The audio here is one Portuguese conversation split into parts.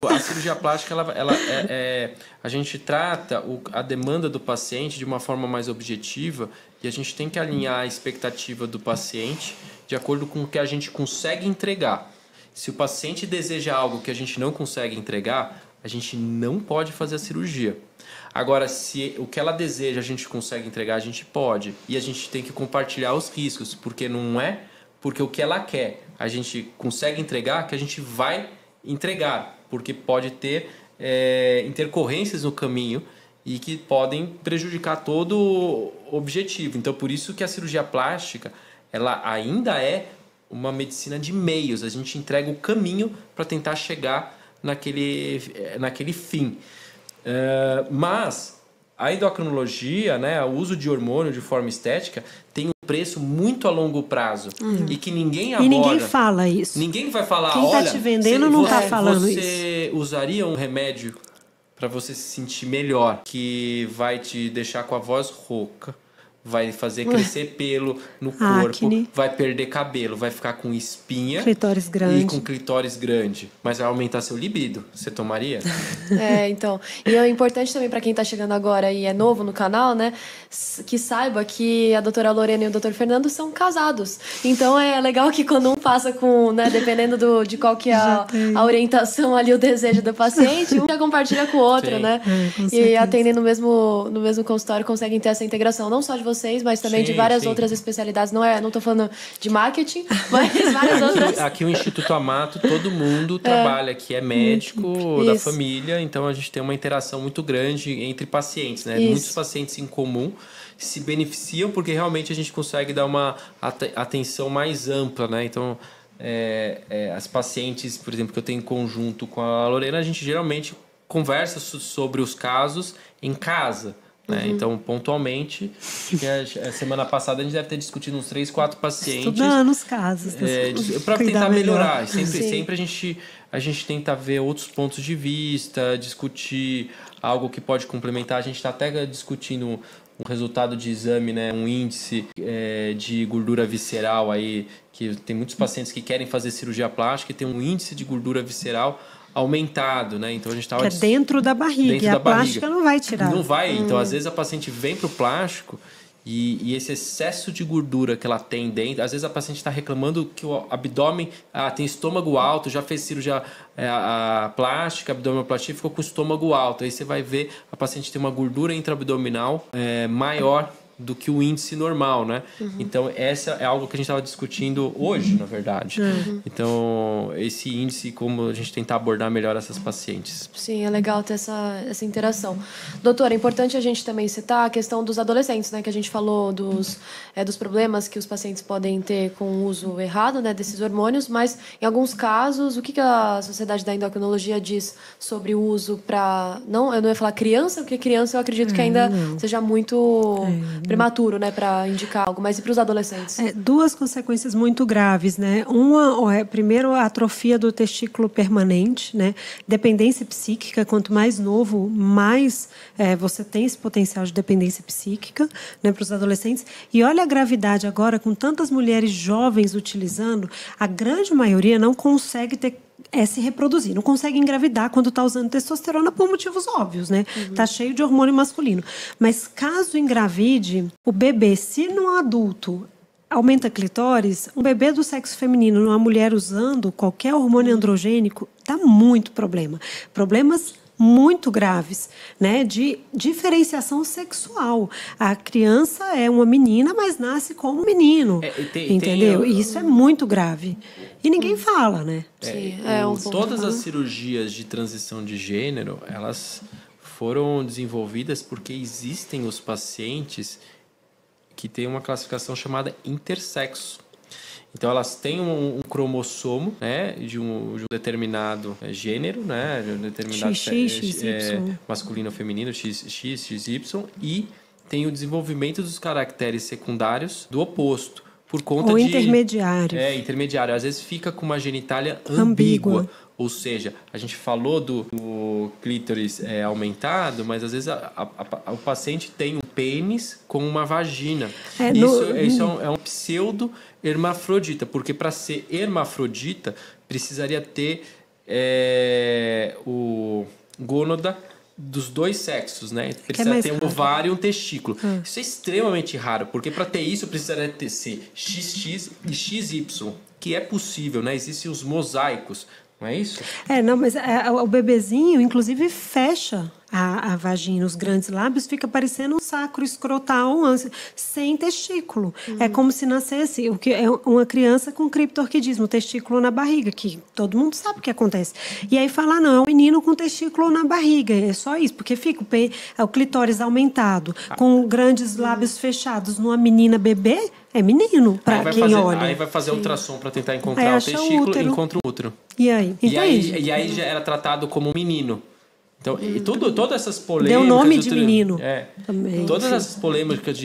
A cirurgia plástica, a gente trata a demanda do paciente de uma forma mais objetiva e a gente tem que alinhar a expectativa do paciente de acordo com o que a gente consegue entregar. Se o paciente deseja algo que a gente não consegue entregar, a gente não pode fazer a cirurgia. Agora, se o que ela deseja a gente consegue entregar, a gente pode. E a gente tem que compartilhar os riscos, porque não é porque o que ela quer a gente consegue entregar que a gente vai entregar, porque pode ter intercorrências no caminho e que podem prejudicar todo o objetivo. Então, por isso que a cirurgia plástica ela ainda é uma medicina de meios. A gente entrega o caminho para tentar chegar naquele fim. Mas a endocrinologia, né, o uso de hormônio de forma estética tem um preço muito a longo prazo e que ninguém aborda. E ninguém fala isso. Ninguém vai falar, quem olha, tá te vendendo não tá falando isso. Você usaria um remédio para você se sentir melhor, que vai te deixar com a voz rouca, vai fazer crescer pelo no corpo, acne, vai perder cabelo, vai ficar com espinha, clitóris grande. E com clitóris grande, mas vai aumentar seu libido. Você tomaria? Então. E é importante também para quem tá chegando agora e é novo no canal, né, que saiba que a doutora Lorena e o doutor Fernando são casados. Então é legal que quando um passa com, né, dependendo de qual que é a orientação ali, o desejo do paciente, um já compartilha com o outro, sim, né? E atendendo no mesmo consultório conseguem ter essa integração, não só de vocês, mas também de várias outras especialidades. Não tô falando de marketing, mas várias outras. Aqui o Instituto Amato, todo mundo trabalha aqui, é médico da família, então a gente tem uma interação muito grande entre pacientes, né? Muitos pacientes em comum se beneficiam porque realmente a gente consegue dar uma atenção mais ampla, né? Então, as pacientes, por exemplo, que eu tenho em conjunto com a Lorena, a gente geralmente conversa sobre os casos em casa. Né? Então, pontualmente, a semana passada a gente deve ter discutido uns 3, 4 pacientes. Estudando os casos. Para tentar melhorar. Sempre a gente tenta ver outros pontos de vista, discutir algo que pode complementar. A gente está até discutindo um resultado de exame, né? Um índice de gordura visceral aí, que tem muitos pacientes que querem fazer cirurgia plástica e tem um índice de gordura visceral aumentado, né? Então a gente estava dentro da barriga, e a plástica não vai tirar. Não vai. Então às vezes a paciente vem para o plástico e esse excesso de gordura que ela tem dentro, às vezes a paciente está reclamando que o abdômen tem estômago alto, já fez cirurgia a plástica, abdominoplastia, ficou com o estômago alto. Aí você vai ver a paciente tem uma gordura intraabdominal maior do que o índice normal, né? Então, essa é algo que a gente estava discutindo hoje, na verdade. Então, esse índice, como a gente tentar abordar melhor essas pacientes. Sim, é legal ter essa interação. Doutora, é importante a gente também citar a questão dos adolescentes, né? Que a gente falou dos problemas que os pacientes podem ter com o uso errado, né, desses hormônios, mas, em alguns casos, o que a Sociedade da Endocrinologia diz sobre o uso para... eu não ia falar criança, porque criança eu acredito que ainda seja muito... prematuro, né, para indicar algo, mas e para os adolescentes? Duas consequências muito graves, né? Uma, primeiro, a atrofia do testículo permanente, né? Dependência psíquica, quanto mais novo, mais você tem esse potencial de dependência psíquica, né, para os adolescentes. E olha a gravidade agora, com tantas mulheres jovens utilizando, a grande maioria não consegue se reproduzir, não consegue engravidar quando está usando testosterona por motivos óbvios, né? Tá cheio de hormônio masculino. Mas caso engravide, o bebê, se num adulto aumenta a clitóris, um bebê do sexo feminino, numa mulher usando qualquer hormônio androgênico, dá muito problema. Problemas muito graves, né, de diferenciação sexual. A criança é uma menina, mas nasce como um menino, entendeu? E isso é muito grave. E ninguém fala, né? Todas as cirurgias de transição de gênero, elas foram desenvolvidas porque existem os pacientes que têm uma classificação chamada intersexo. Então, elas têm um cromossomo, né, de um determinado gênero, né, de um determinado masculino ou feminino, XY, e tem o desenvolvimento dos caracteres secundários do oposto, por conta ou intermediário. Intermediário. Às vezes fica com uma genitália ambígua. Ou seja, a gente falou do clítoris aumentado, mas às vezes o paciente tem um pênis com uma vagina. Isso é um pseudo-hermafrodita, porque para ser hermafrodita precisaria ter o gônada dos dois sexos, né? Precisa ter um raro. ovário e um testículo. Isso é extremamente raro, porque para ter isso precisaria ser XX e XY, que é possível, né? Existem os mosaicos, não é isso? Não, mas o bebezinho, inclusive, fecha a vagina, os grandes lábios, fica parecendo um sacro escrotal sem testículo. É como se nascesse uma criança com criptorquidismo, testículo na barriga, que todo mundo sabe o que acontece. E aí fala, não, é um menino com testículo na barriga, é só isso, porque fica o clitóris aumentado, com grandes lábios fechados numa menina bebê, é menino, para quem olha. Aí vai fazer ultrassom para tentar encontrar o testículo e encontra o útero. E aí? E aí já era tratado como menino. Então, e todas essas polêmicas... Deu nome de menino. Também. Todas essas polêmicas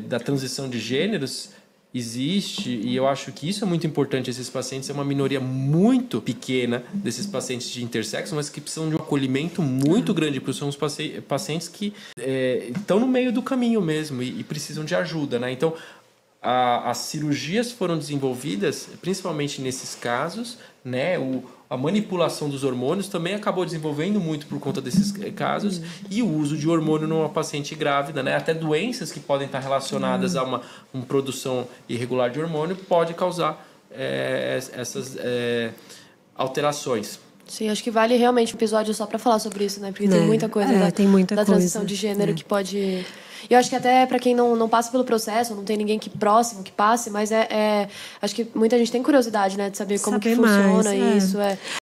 da transição de gêneros existe, e eu acho que isso é muito importante. Esses pacientes é uma minoria muito pequena desses pacientes de intersexo, mas que precisam de um acolhimento muito grande, porque são os pacientes que estão no meio do caminho mesmo e precisam de ajuda, né? Então, as cirurgias foram desenvolvidas principalmente nesses casos, né? A manipulação dos hormônios também acabou desenvolvendo muito por conta desses casos, e o uso de hormônio numa paciente grávida, né? Até doenças que podem estar relacionadas a uma produção irregular de hormônio pode causar essas alterações. Sim, acho que vale realmente um episódio só para falar sobre isso, né? Porque tem muita coisa da transição de gênero que pode... E eu acho que até para quem não passa pelo processo, não tem ninguém próximo que passe, mas acho que muita gente tem curiosidade, né? De saber como que funciona isso.